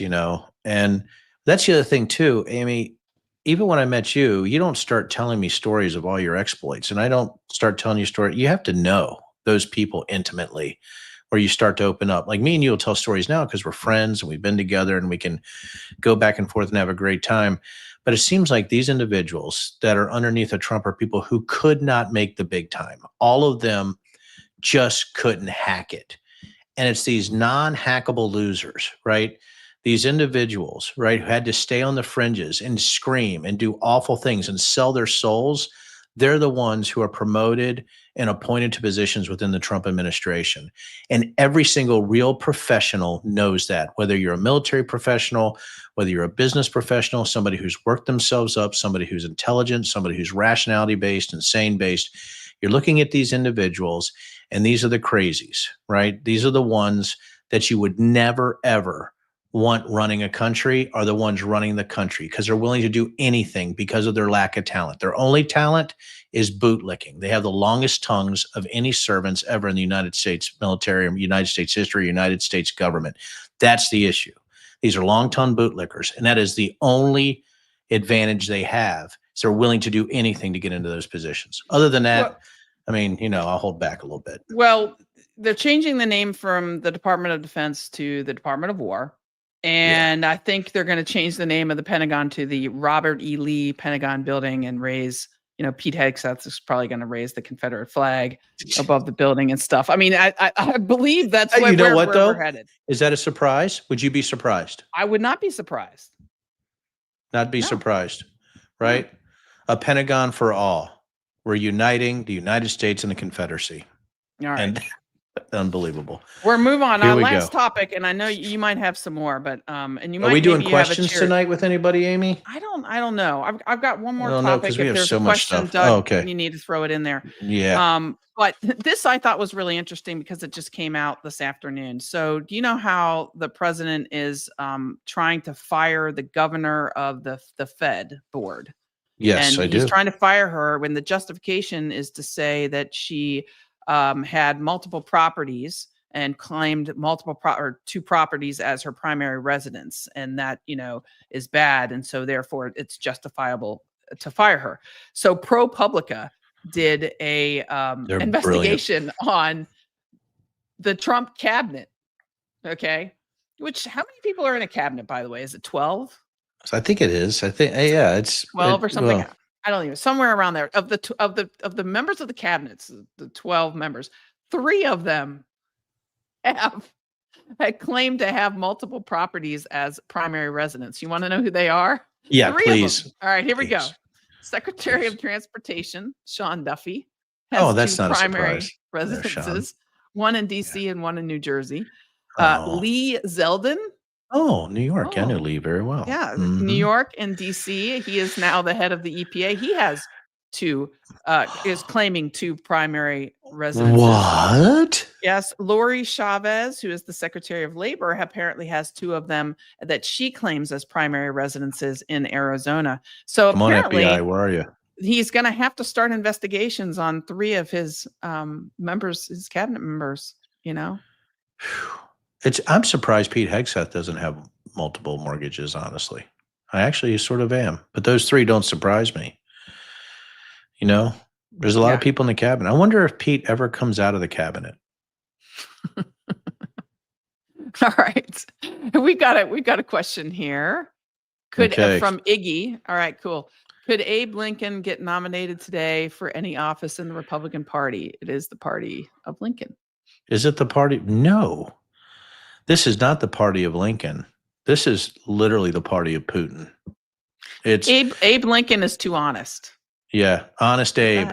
And that's the other thing too, Amy. Even when I met you, you don't start telling me stories of all your exploits, and I don't start telling you stories. You have to know those people intimately, where you start to open up. Like me and you will tell stories now because we're friends and we've been together and we can go back and forth and have a great time. But it seems like these individuals that are underneath a Trump are people who could not make the big time. All of them just couldn't hack it. And it's these non-hackable losers, right? These individuals, right, who had to stay on the fringes and scream and do awful things and sell their souls. They're the ones who are promoted and appointed to positions within the Trump administration. And every single real professional knows that, whether you're a military professional, whether you're a business professional, somebody who's worked themselves up, somebody who's intelligent, somebody who's rationality based and sane based. You're looking at these individuals, and these are the crazies, right? These are the ones that you would never, ever want running a country are the ones running the country because they're willing to do anything because of their lack of talent. Their only talent is bootlicking. They have the longest tongues of any servants ever in the United States military or United States history, United States government. That's the issue. These are long-tongue bootlickers, and that is the only advantage they have. So they're willing to do anything to get into those positions. Other than that, Well, I mean, I'll hold back a little bit. well, they're changing the name from the Department of Defense to the Department of War. And I think they're going to change the name of the Pentagon to the Robert E. Lee Pentagon Building and raise, Pete Hegseth is probably going to raise the Confederate flag above the building and stuff. I mean, I believe that's where we're headed. Is that a surprise? Would you be surprised? I would not be surprised. Not be surprised, right? No. A Pentagon for all. We're uniting the United States and the Confederacy. All right. And unbelievable. We're move on. Our last topic, and I know you might have some more, but and you might. Are we doing questions tonight with anybody, Amy? I don't know. I've got one more topic. If there's so a question, Doug, you need to throw it in there. Yeah. But this I thought was really interesting because it just came out this afternoon. So do you know how the president is trying to fire the governor of the Fed board? Yes, and I do. He's trying to fire her when the justification is to say that she had multiple properties and claimed two properties as her primary residence, and that is bad, and so therefore it's justifiable to fire her. So ProPublica did a investigation on the Trump cabinet. Okay, how many people are in a cabinet, by the way? Is it 12? I think it is. I think it's 12 or something. Well, I don't even somewhere around there. Of the members of the cabinets, the 12 members, 3 of them had claimed to have multiple properties as primary residence. You want to know who they are? Yeah, 3 please. Of them. All right, here we go. Secretary of Transportation Sean Duffy has that's 2 not primary a surprise. residences, one in D.C. and one in New Jersey. Lee Zeldin. Oh, New York. I know Lee very well. Yeah, New York and D.C. He is now the head of the EPA. He has 2, is claiming 2 primary residences. What? Yes, Lori Chavez, who is the Secretary of Labor, apparently has 2 of them that she claims as primary residences in Arizona. So Come apparently, on, FBI, where are you? He's going to have to start investigations on 3 of his members, his cabinet members. I'm surprised Pete Hegseth doesn't have multiple mortgages, honestly. I actually sort of am. But those 3 don't surprise me. There's a lot of people in the cabinet. I wonder if Pete ever comes out of the cabinet. All right. We got a question here. From Iggy. All right, cool. Could Abe Lincoln get nominated today for any office in the Republican Party? It is the party of Lincoln. Is it the party? No. This is not the party of Lincoln. This is literally the party of Putin. It's Abe Lincoln is too honest. Yeah, honest Abe.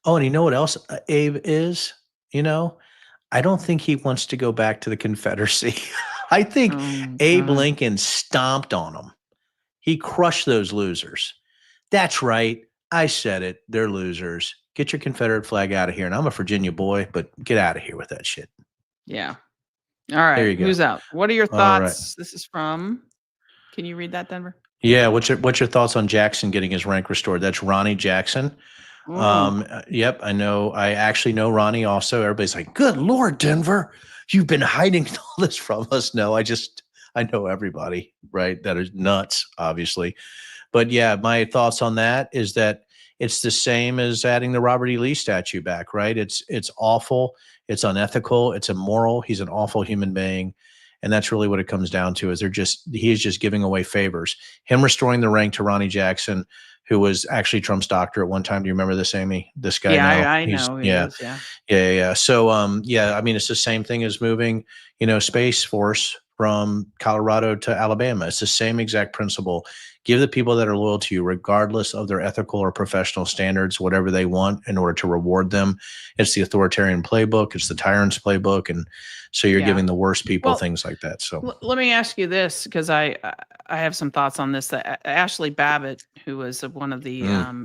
Oh, and you know what else Abe is? I don't think he wants to go back to the Confederacy. I think Abe Lincoln stomped on them. He crushed those losers. That's right. I said it. They're losers. Get your Confederate flag out of here. And I'm a Virginia boy, but get out of here with that shit. Yeah. All right. There you go. Who's out? What are your thoughts? This is from. Can you read that, Denver? Yeah. What's your thoughts on Jackson getting his rank restored? That's Ronnie Jackson. Yep. I know. I actually know Ronnie also. Everybody's like, good Lord, Denver, you've been hiding all this from us. No, I know everybody, right? That is nuts, obviously. But yeah, my thoughts on that is that it's the same as adding the Robert E. Lee statue back, right? It's awful. It's unethical. It's immoral. He's an awful human being. And that's really what it comes down to is he's just giving away favors. Him restoring the rank to Ronnie Jackson, who was actually Trump's doctor at one time. Do you remember this, Amy? This guy. Yeah, I know. Yeah. So, I mean, it's the same thing as moving, Space Force from Colorado to Alabama. It's the same exact principle. Give the people that are loyal to you, regardless of their ethical or professional standards, whatever they want in order to reward them. It's the authoritarian playbook. It's the tyrant's playbook. And so you're giving the worst people things like that. So let me ask you this, because I have some thoughts on this. That Ashli Babbitt, who was one of the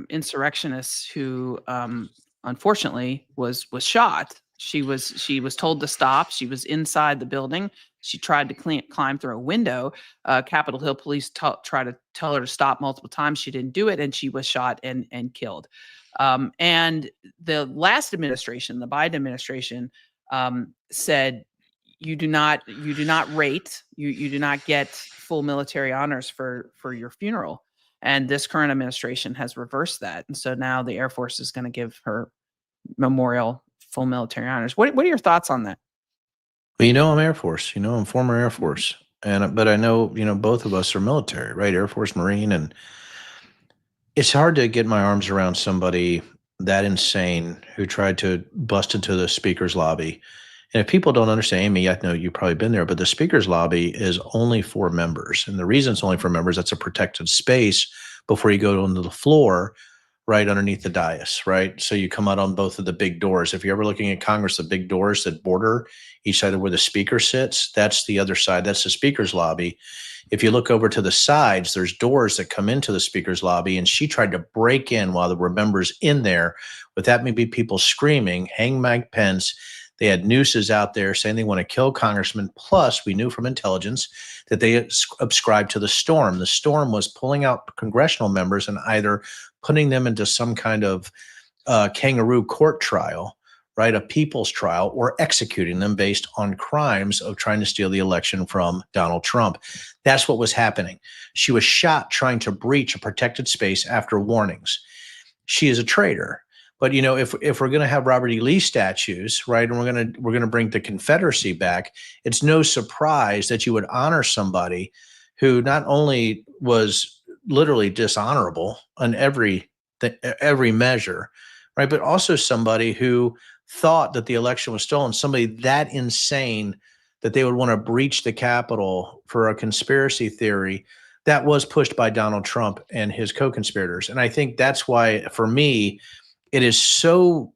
insurrectionists who unfortunately was shot She was told to stop. She was inside the building. She tried to climb through a window. Capitol Hill police tried to tell her to stop multiple times. She didn't do it, and she was shot and killed. And the last administration, the Biden administration, said you do not rate, you do not get full military honors for your funeral. And this current administration has reversed that, and so now the Air Force is going to give her memorial full military honors. What are your thoughts on that? Well, I'm Air Force. I'm former Air Force, but I know both of us are military, right? Air Force, Marine, and it's hard to get my arms around somebody that insane who tried to bust into the speaker's lobby. And if people don't understand, Amy, I know you've probably been there, but the speaker's lobby is only for members, and the reason it's only for members, that's a protected space before you go onto the floor, right underneath the dais, right? So you come out on both of the big doors. If you're ever looking at Congress, the big doors that border each side of where the speaker sits, that's the other side. That's the speaker's lobby. If you look over to the sides, there's doors that come into the speaker's lobby, and she tried to break in while there were members in there with that many people screaming, hang Mike Pence. They had nooses out there saying they want to kill congressmen. Plus, we knew from intelligence that they subscribed to the storm. The storm was pulling out congressional members and either putting them into some kind of kangaroo court trial, right, a people's trial, or executing them based on crimes of trying to steal the election from Donald Trump. That's what was happening. She was shot trying to breach a protected space after warnings. She is a traitor. But if we're going to have Robert E. Lee statues, right, and we're going to bring the Confederacy back, it's no surprise that you would honor somebody who not only was literally dishonorable on every measure, right, but also somebody who thought that the election was stolen, somebody that insane that they would want to breach the Capitol for a conspiracy theory that was pushed by Donald Trump and his co-conspirators. And I think that's why, for me, it is so,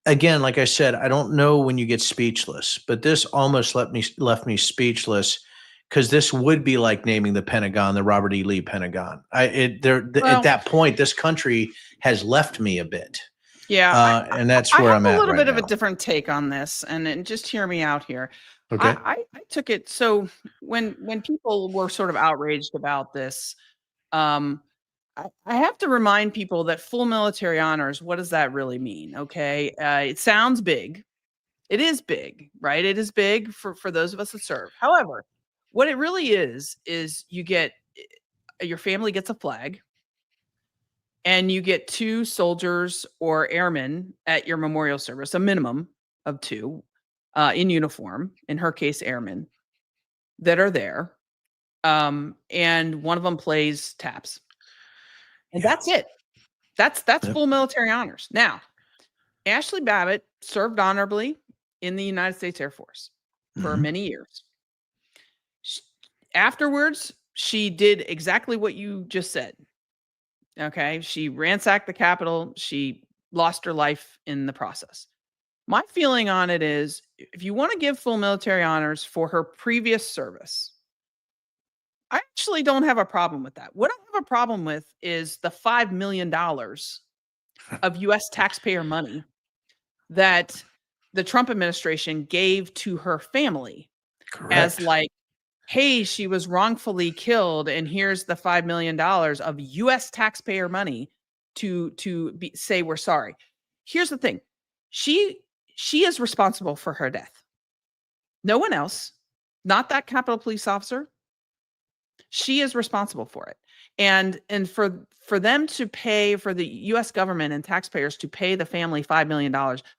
again, like I said, I don't know when you get speechless, but this almost left me speechless, because this would be like naming the Pentagon the Robert E. Lee Pentagon. At that point, this country has left me a bit. Yeah, and that's where I'm at. I have a little bit now. of a different take on this, and just hear me out here. Okay. I took it so when people were sort of outraged about this, I have to remind people that full military honors, what does that really mean? Okay. It sounds big. It is big, right? It is big for those of us that serve. However, what it really is you get, your family gets a flag, and you get 2 soldiers or airmen at your memorial service, a minimum of 2 in uniform, in her case, airmen, that are there. And one of them plays taps. And that's it. That's full military honors. Now, Ashli Babbitt served honorably in the United States Air Force for many years. Afterwards, she did exactly what you just said. Okay. She ransacked the Capitol. She lost her life in the process. My feeling on it is, if you want to give full military honors for her previous service, I actually don't have a problem with that. What I have a problem with is the $5 million of U.S. taxpayer money that the Trump administration gave to her family. Correct. As like, hey, she was wrongfully killed, and here's the $5 million of U.S. taxpayer money to say we're sorry. Here's the thing. She is responsible for her death. No one else, not that Capitol police officer. She is responsible for it. And for them to pay, for the US government and taxpayers to pay the family $5 million,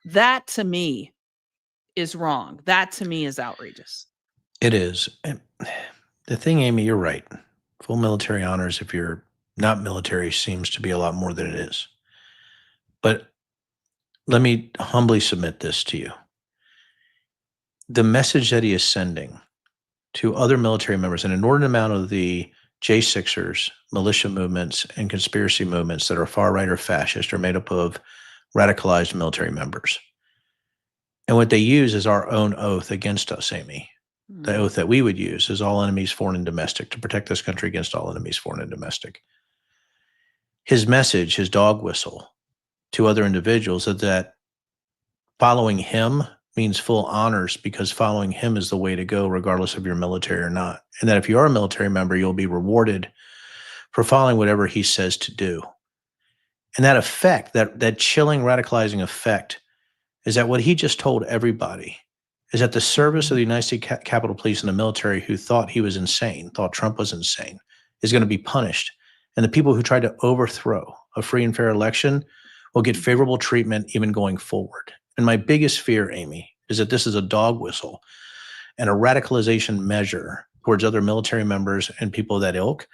that to me is wrong. That to me is outrageous. It is. And the thing, Amy, you're right. Full military honors, if you're not military, seems to be a lot more than it is. But let me humbly submit this to you. The message that he is sending to other military members, an inordinate amount of the J6ers, militia movements, and conspiracy movements that are far-right or fascist are made up of radicalized military members. And what they use is our own oath against us, Amy. The oath that we would use is all enemies, foreign and domestic, to protect this country against all enemies, foreign and domestic. His message, his dog whistle to other individuals is that following him means full honors, because following him is the way to go, regardless of your military or not. And that if you are a military member, you'll be rewarded for following whatever he says to do. And that effect, that chilling, radicalizing effect, is that what he just told everybody is that the service of the United States Capitol Police and the military, who thought he was insane, thought Trump was insane, is going to be punished. And the people who tried to overthrow a free and fair election will get favorable treatment even going forward. And my biggest fear, Amy, is that this is a dog whistle and a radicalization measure towards other military members and people of that ilk,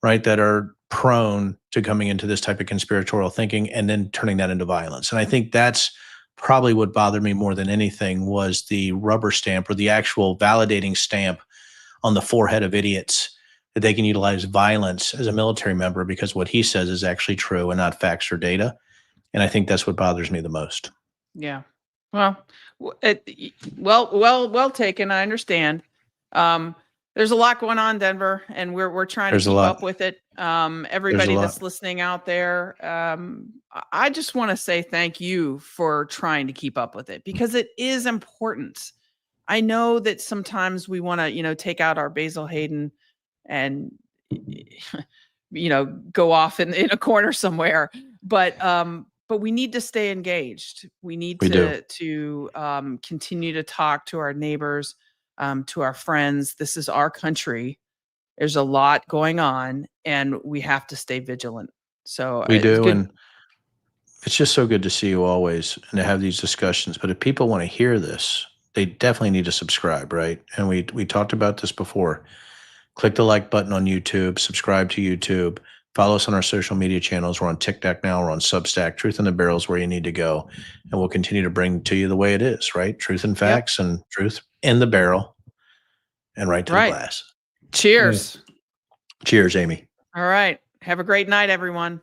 right, that are prone to coming into this type of conspiratorial thinking and then turning that into violence. And I think that's probably what bothered me more than anything, was the rubber stamp, or the actual validating stamp on the forehead of idiots, that they can utilize violence as a military member because what he says is actually true and not facts or data. And I think that's what bothers me the most. Yeah. Well, well taken. I understand. There's a lot going on, Denver, and we're trying to keep up with it. Everybody that's listening out there, I just want to say thank you for trying to keep up with it, because it is important. I know that sometimes we want to, take out our Basil Hayden and, go off in a corner somewhere, but we need to stay engaged. We need to continue to talk to our neighbors, to our friends. This is our country. There's a lot going on, and we have to stay vigilant. So we do, and it's just so good to see you always and to have these discussions. But if people want to hear this, they definitely need to subscribe, right? And we talked about this before. Click the like button on YouTube, subscribe to YouTube, follow us on our social media channels. We're on TikTok now, we're on Substack. Truth in the Barrel is where you need to go. And we'll continue to bring to you the way it is, right? Truth and facts, and truth in the barrel and right to the glass. Cheers. Cheers, Amy. All right. Have a great night, everyone.